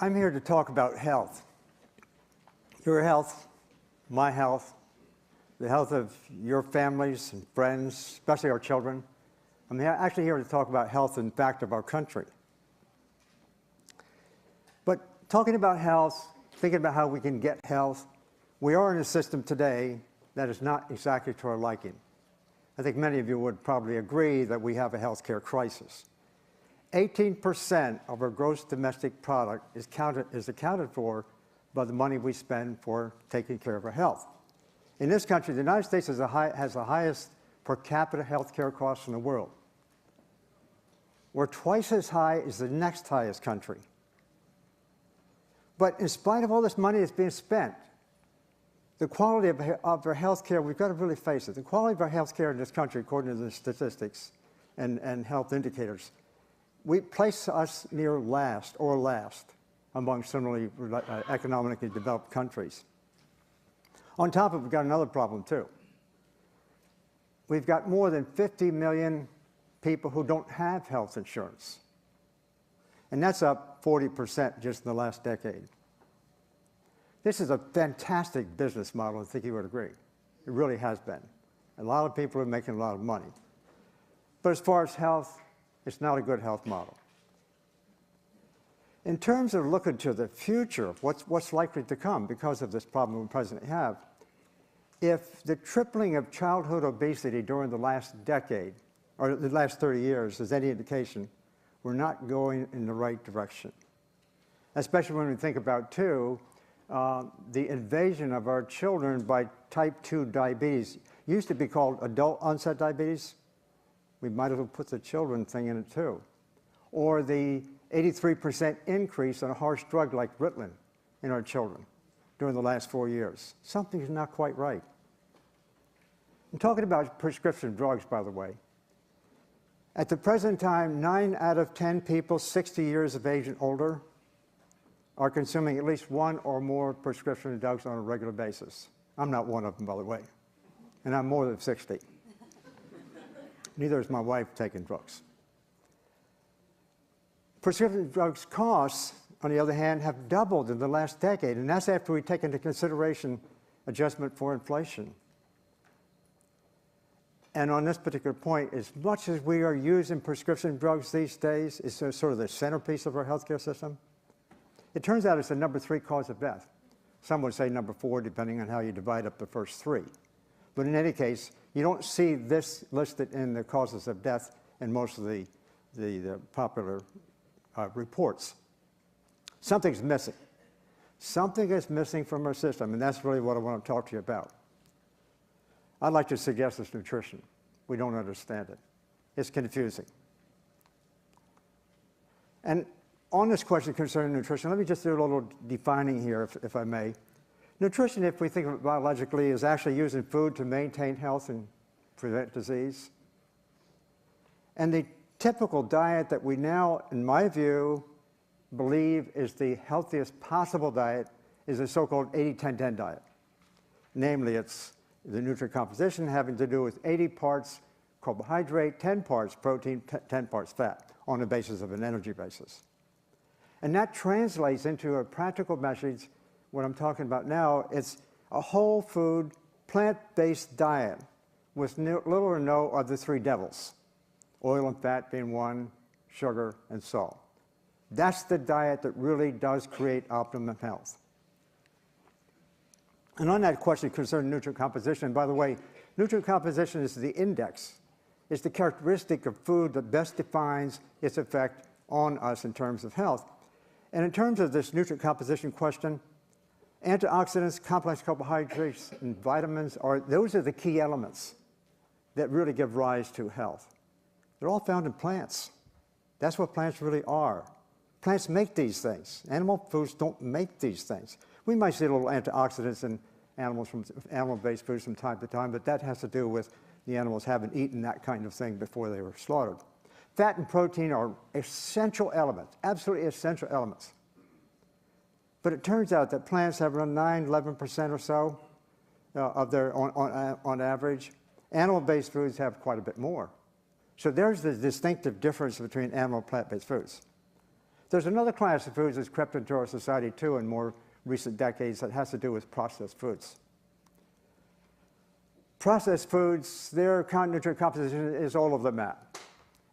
I'm here to talk about health. Your health, my health, the health of your families and friends, especially our children. I'm actually here to talk about health, in fact, of our country. But talking about health, thinking about how we can get health, we are in a system today that is not exactly to our liking. I think many of you would probably agree that we have a healthcare crisis. 18% of our gross domestic product is accounted for by the money we spend for taking care of our health. In this country, the United States has the highest per capita healthcare costs in the world. We're twice as high as the next highest country. But in spite of all this money that's being spent, the quality of our health care, we've got to really face it, the quality of our health care in this country, according to the statistics and health indicators, we place us near last among similarly economically developed countries. On top of it, we've got another problem too. We've got more than 50 million people who don't have health insurance. And that's up 40% just in the last decade. This is a fantastic business model, I think you would agree. It really has been. A lot of people are making a lot of money. But as far as health, it's not a good health model. In terms of looking to the future of what's likely to come because of this problem we presently have, if the tripling of childhood obesity during the last decade, or the last 30 years, is any indication, we're not going in the right direction. Especially when we think about, too, the invasion of our children by type 2 diabetes. It used to be called adult onset diabetes. We might as well put the children thing in it, too. Or the 83% increase in a harsh drug like Ritalin in our children during the last 4 years. Something's not quite right. I'm talking about prescription drugs, by the way. At the present time, 9 out of 10 people 60 years of age and older are consuming at least one or more prescription drugs on a regular basis. I'm not one of them, by the way, and I'm more than 60. Neither is my wife taking drugs. Prescription drugs costs, on the other hand, have doubled in the last decade, and that's after we take into consideration adjustment for inflation. And on this particular point, as much as we are using prescription drugs these days, it's sort of the centerpiece of our healthcare system, it turns out it's the number 3 cause of death. Some would say number 4, depending on how you divide up the first 3. But in any case, you don't see this listed in the causes of death in most of the popular reports. Something's missing. Something is missing from our system, and that's really what I want to talk to you about. I'd like to suggest it's nutrition. We don't understand it. It's confusing. And on this question concerning nutrition, let me just do a little defining here, if I may. Nutrition, if we think of it biologically, is actually using food to maintain health and prevent disease. And the typical diet that we now, in my view, believe is the healthiest possible diet is the so-called 80-10-10 diet. Namely, it's the nutrient composition having to do with 80 parts carbohydrate, 10 parts protein, 10 parts fat on the basis of an energy basis. And that translates into a practical message. What I'm talking about now, it's a whole food, plant-based diet with little or no of the 3 devils, oil and fat being one, sugar and salt. That's the diet that really does create optimum health. And on that question concerning nutrient composition, by the way, nutrient composition is the index. It's the characteristic of food that best defines its effect on us in terms of health. And in terms of this nutrient composition question, antioxidants, complex carbohydrates, and vitamins those are the key elements that really give rise to health. They're all found in plants. That's what plants really are. Plants make these things. Animal foods don't make these things. We might see little antioxidants in animals from animal-based foods from time to time, but that has to do with the animals having eaten that kind of thing before they were slaughtered. Fat and protein are essential elements, absolutely essential elements. But it turns out that plants have around 9–11% or so of their, on average. Animal-based foods have quite a bit more. So there's the distinctive difference between animal and plant-based foods. There's another class of foods that's crept into our society too in more recent decades that has to do with processed foods. Processed foods, their nutrient composition is all over the map.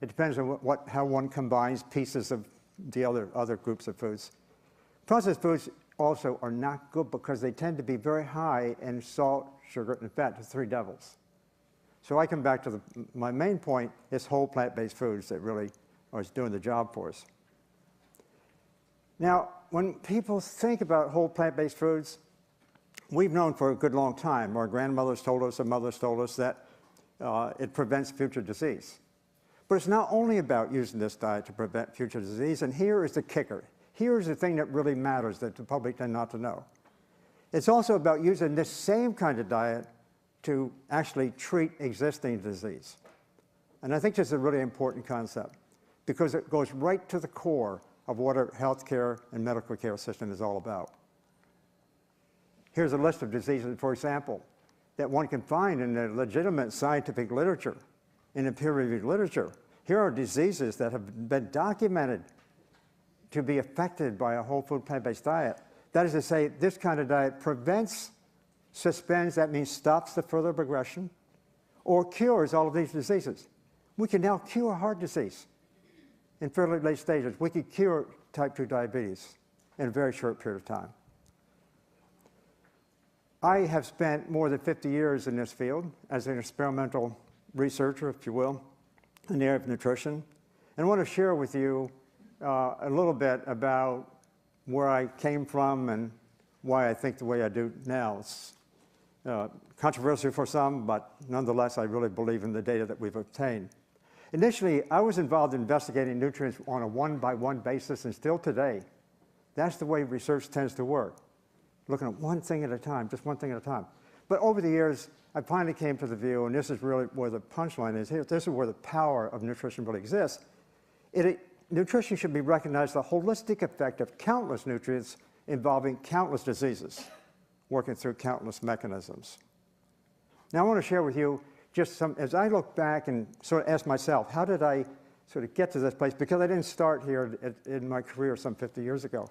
It depends on how one combines pieces of the other groups of foods. Processed foods also are not good because they tend to be very high in salt, sugar, and fat, the three devils. So I come back to my main point is whole plant-based foods that really are doing the job for us. Now, when people think about whole plant-based foods, we've known for a good long time, our grandmothers told us, our mothers told us that it prevents future disease. But it's not only about using this diet to prevent future disease, and here is the kicker. Here is the thing that really matters that the public tend not to know. It's also about using this same kind of diet to actually treat existing disease. And I think this is a really important concept because it goes right to the core of what our healthcare and medical care system is all about. Here's a list of diseases, for example, that one can find in the legitimate scientific literature, in the peer-reviewed literature. Here are diseases that have been documented to be affected by a whole food plant-based diet. That is to say, this kind of diet prevents, suspends, that means stops the further progression, or cures all of these diseases. We can now cure heart disease in fairly late stages. We can cure type 2 diabetes in a very short period of time. I have spent more than 50 years in this field as an experimental researcher, if you will, in the area of nutrition. And I want to share with you a little bit about where I came from and why I think the way I do now. It's controversial for some, but nonetheless, I really believe in the data that we've obtained. Initially, I was involved in investigating nutrients on a one-by-one basis, and still today, that's the way research tends to work. Looking at one thing at a time, just one thing at a time. But over the years, I finally came to the view, and this is really where the punchline is here, this is where the power of nutrition really exists. Nutrition should be recognized as the holistic effect of countless nutrients involving countless diseases, working through countless mechanisms. Now I want to share with you just some, as I look back and sort of ask myself, how did I sort of get to this place? Because I didn't start here in my career some 50 years ago.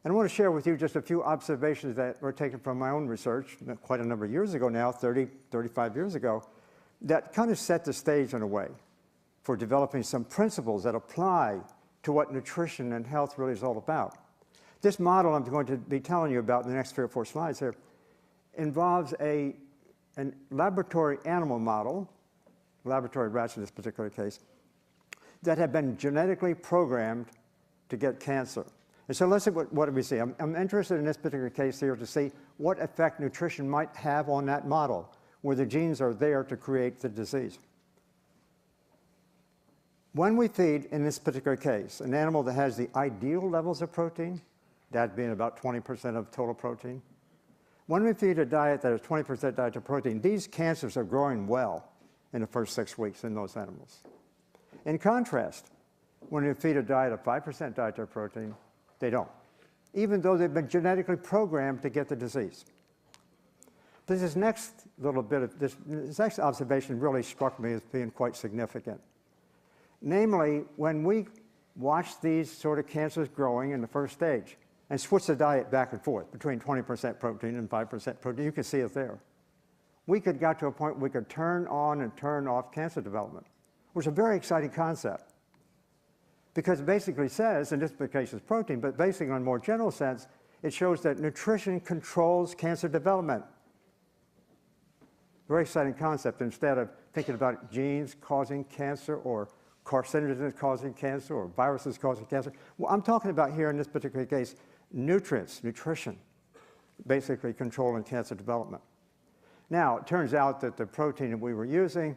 And I want to share with you just a few observations that were taken from my own research, quite a number of years ago now, 30, 35 years ago, that kind of set the stage in a way for developing some principles that apply to what nutrition and health really is all about. This model I'm going to be telling you about in the next 3 or 4 slides here involves a laboratory animal model, laboratory rats in this particular case, that have been genetically programmed to get cancer. And so let's see what do we see. I'm interested in this particular case here to see what effect nutrition might have on that model, where the genes are there to create the disease. When we feed, in this particular case, an animal that has the ideal levels of protein, that being about 20% of total protein, when we feed a diet that is 20% diet of protein, these cancers are growing well in the first 6 weeks in those animals. In contrast, when you feed a diet of 5% diet of protein, they don't, even though they've been genetically programmed to get the disease. But this next little bit of this next observation really struck me as being quite significant. Namely, when we watch these sort of cancers growing in the first stage and switch the diet back and forth between 20% protein and 5% protein, you can see it there. We could get to a point where we could turn on and turn off cancer development, which is a very exciting concept. Because it basically says, in this case it's protein, but basically in a more general sense, it shows that nutrition controls cancer development. Very exciting concept. Instead of thinking about genes causing cancer or carcinogens causing cancer or viruses causing cancer, well, I'm talking about here in this particular case, nutrients, nutrition, basically controlling cancer development. Now, it turns out that the protein that we were using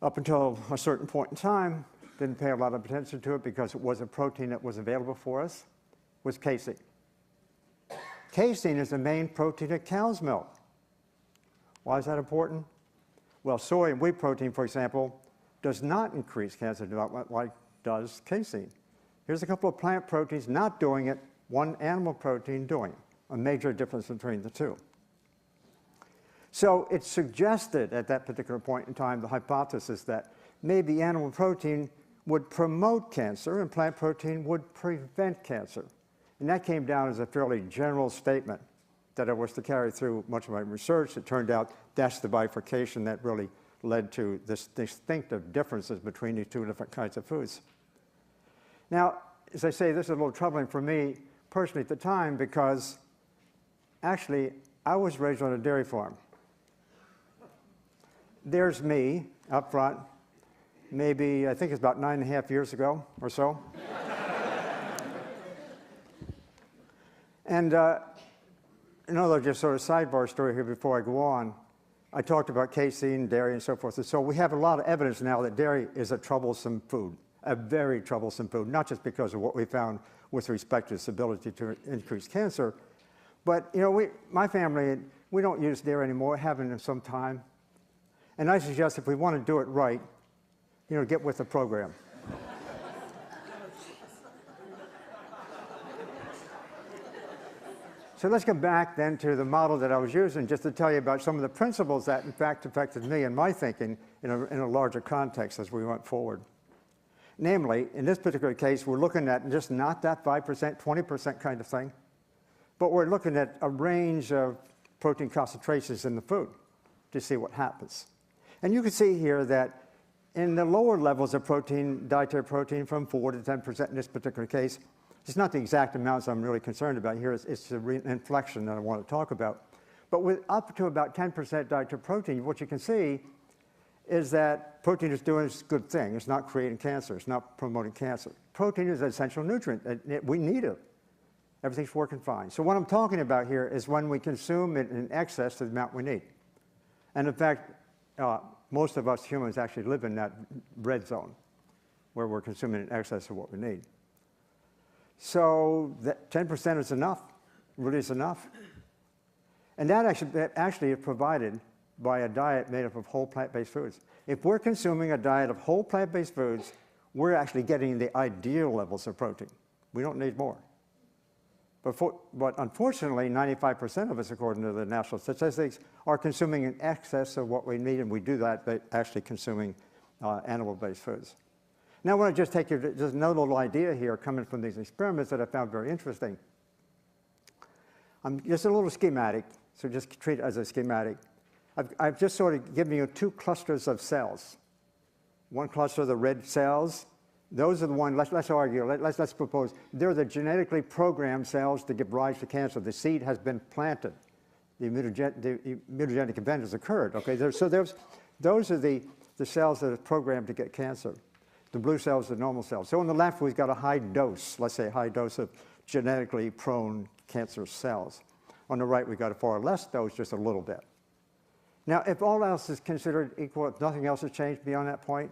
up until a certain point in time, didn't pay a lot of attention to it because it was a protein that was available for us, was casein. Casein is the main protein in cow's milk. Why is that important? Well, soy and wheat protein, for example, does not increase cancer development like does casein. Here's a couple of plant proteins not doing it, one animal protein doing it, a major difference between the two. So it suggested at that particular point in time the hypothesis that maybe animal protein would promote cancer and plant protein would prevent cancer. And that came down as a fairly general statement that I was to carry through much of my research. It turned out that's the bifurcation that really led to this distinctive differences between these two different kinds of foods. Now, as I say, this is a little troubling for me personally at the time because actually I was raised on a dairy farm. There's me up front, maybe I think it's about 9.5 years ago or so. And another just sort of sidebar story here before I go on. I talked about casein, dairy, and so forth. And so we have a lot of evidence now that dairy is a troublesome food, a very troublesome food, not just because of what we found with respect to its ability to increase cancer, but you know, my family, we don't use dairy anymore, haven't in some time. And I suggest if we want to do it right, you know, get with the program. So let's go back then to the model that I was using just to tell you about some of the principles that in fact affected me and my thinking in a larger context as we went forward. Namely, in this particular case, we're looking at just not that 5%, 20% kind of thing, but we're looking at a range of protein concentrations in the food to see what happens. And you can see here that in the lower levels of protein, dietary protein from 4 to 10% in this particular case, it's not the exact amounts I'm really concerned about here, it's the inflection that I want to talk about. But with up to about 10% dietary protein, what you can see is that protein is doing its good thing. It's not creating cancer, it's not promoting cancer. Protein is an essential nutrient, we need it. Everything's working fine. So what I'm talking about here is when we consume it in excess of the amount we need. And in fact, most of us humans actually live in that red zone where we're consuming in excess of what we need. So that 10% is enough, really is enough. And that actually is provided by a diet made up of whole plant-based foods. If we're consuming a diet of whole plant-based foods, we're actually getting the ideal levels of protein. We don't need more. But unfortunately, 95% of us, according to the national statistics, are consuming in excess of what we need, and we do that by actually consuming animal-based foods. Now I want to just take you to just another little idea here coming from these experiments that I found very interesting. Just a little schematic, so just treat it as a schematic. I've just sort of given you two clusters of cells. One cluster of the red cells, those are the ones, let's argue, let's propose, they're the genetically programmed cells that give rise to cancer. The seed has been planted. The immunogenic event has occurred, okay? Those are the cells that are programmed to get cancer. The blue cells are the normal cells. So on the left, we've got a high dose, let's say a high dose of genetically prone cancer cells. On the right, we've got a far less dose, just a little bit. Now, if all else is considered equal, if nothing else has changed beyond that point,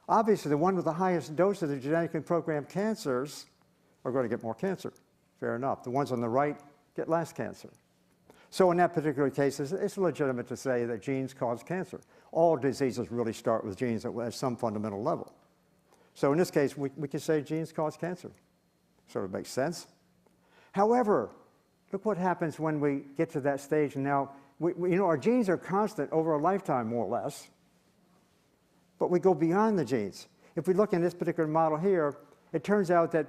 obviously the one with the highest dose of the genetically programmed cancers are going to get more cancer. Fair enough. The ones on the right get less cancer. So in that particular case, it's legitimate to say that genes cause cancer. All diseases really start with genes at some fundamental level. So in this case, we can say genes cause cancer. Sort of makes sense. However, look what happens when we get to that stage. And now, you know, our genes are constant over a lifetime, more or less. But we go beyond the genes. If we look in this particular model here, it turns out that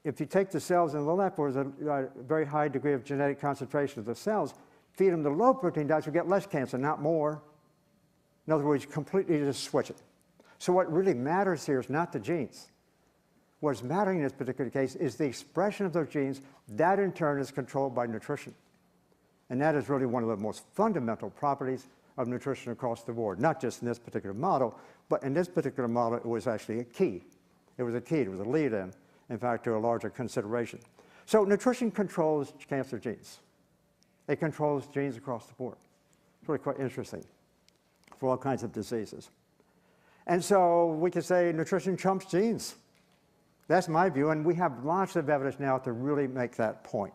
if you take the cells on the left, where there's a very high degree of genetic concentration of the cells, feed them the low protein diets, we get less cancer, not more. In other words, completely just switch it. So what really matters here is not the genes. What's mattering in this particular case is the expression of those genes. That in turn is controlled by nutrition. And that is really one of the most fundamental properties of nutrition across the board, not just in this particular model, but in this particular model, it was actually a key. It was a key, it was a lead-in, in fact, to a larger consideration. So nutrition controls cancer genes. It controls genes across the board. It's really quite interesting for all kinds of diseases. And so we can say nutrition trumps genes. That's my view, and we have lots of evidence now to really make that point.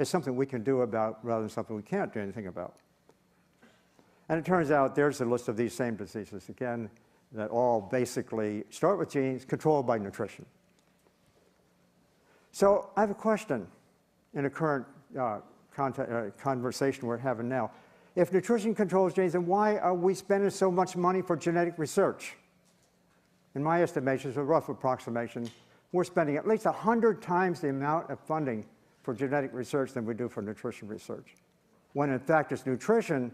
It's something we can do about rather than something we can't do anything about. And it turns out there's a list of these same diseases, again, that all basically start with genes controlled by nutrition. So I have a question in the current conversation we're having now. If nutrition controls genes, then why are we spending so much money for genetic research? In my estimations, a rough approximation, we're spending at least 100 times the amount of funding for genetic research than we do for nutrition research. When in fact it's nutrition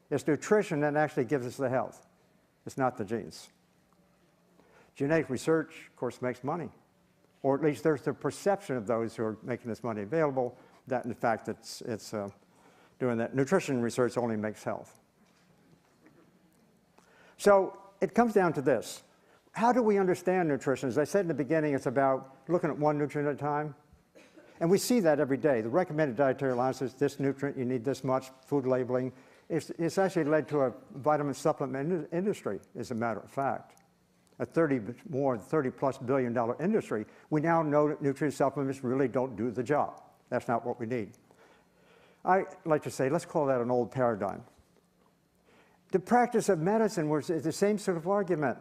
that actually gives us the health. It's not the genes. Genetic research, of course, makes money. Or at least there's the perception of those who are making this money available that in fact it's doing that. Nutrition research only makes health. So it comes down to this. How do we understand nutrition? As I said in the beginning, it's about looking at one nutrient at a time. And we see that every day. The recommended dietary allowances, this nutrient, you need this much, food labeling. It's actually led to a vitamin supplement industry, as a matter of fact. A $30+ billion industry. We now know that nutrient supplements really don't do the job. That's not what we need. I like to say, let's call that an old paradigm. The practice of medicine was the same sort of argument.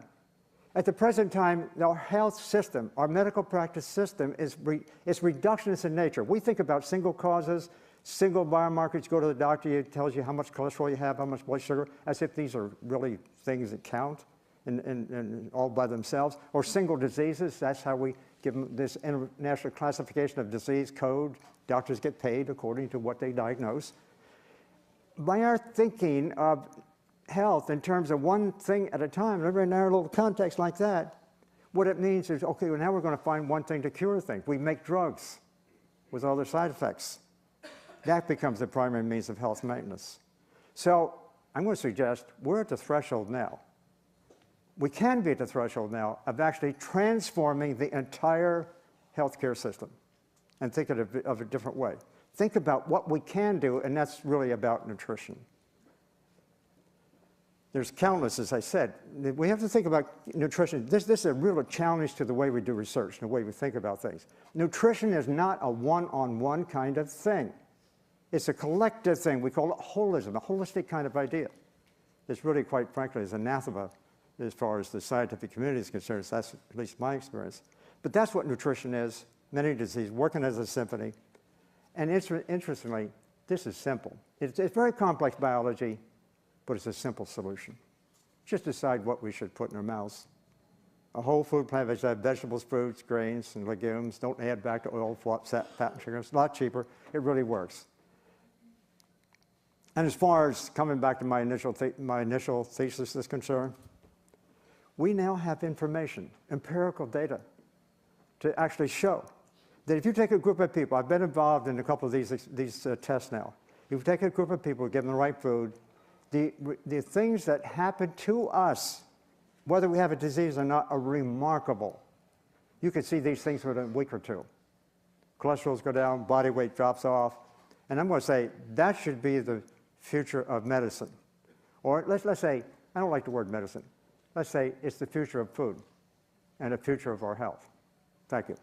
At the present time, our health system, our medical practice system is reductionist in nature. We think about single causes, single biomarkers. You go to the doctor, he tells you how much cholesterol you have, how much blood sugar, as if these are really things that count and all by themselves. Or single diseases, that's how we give them this international classification of disease code. Doctors get paid according to what they diagnose. By our thinking of health in terms of one thing at a time, in a narrow little context like that, what it means is, okay, well, now we're going to find one thing to cure things. We make drugs with all their side effects. That becomes the primary means of health maintenance. So I'm going to suggest we're at the threshold now. We can be at the threshold now of actually transforming the entire healthcare system and think of it a different way. Think about what we can do, and that's really about nutrition. There's countless, as I said. We have to think about nutrition. This is a real challenge to the way we do research, the way we think about things. Nutrition is not a one-on-one kind of thing. It's a collective thing. We call it holism, a holistic kind of idea. It's really, quite frankly, is anathema as far as the scientific community is concerned. That's at least my experience. But that's what nutrition is, many diseases, working as a symphony. And interestingly, this is simple. It's very complex biology, but it's a simple solution. Just decide what we should put in our mouths. A whole food plant, vegetables, fruits, grains, and legumes. Don't add back to oil, fat, and sugar. It's a lot cheaper. It really works. And as far as coming back to my initial thesis is concerned, we now have information, empirical data, to actually show that if you take a group of people, I've been involved in a couple of these tests now. If you take a group of people, give them the right food, the things that happen to us, whether we have a disease or not, are remarkable. You can see these things within a week or two. Cholesterols go down, body weight drops off, and I'm going to say that should be the future of medicine. Or let's say, I don't like the word medicine. Let's say it's the future of food and the future of our health. Thank you.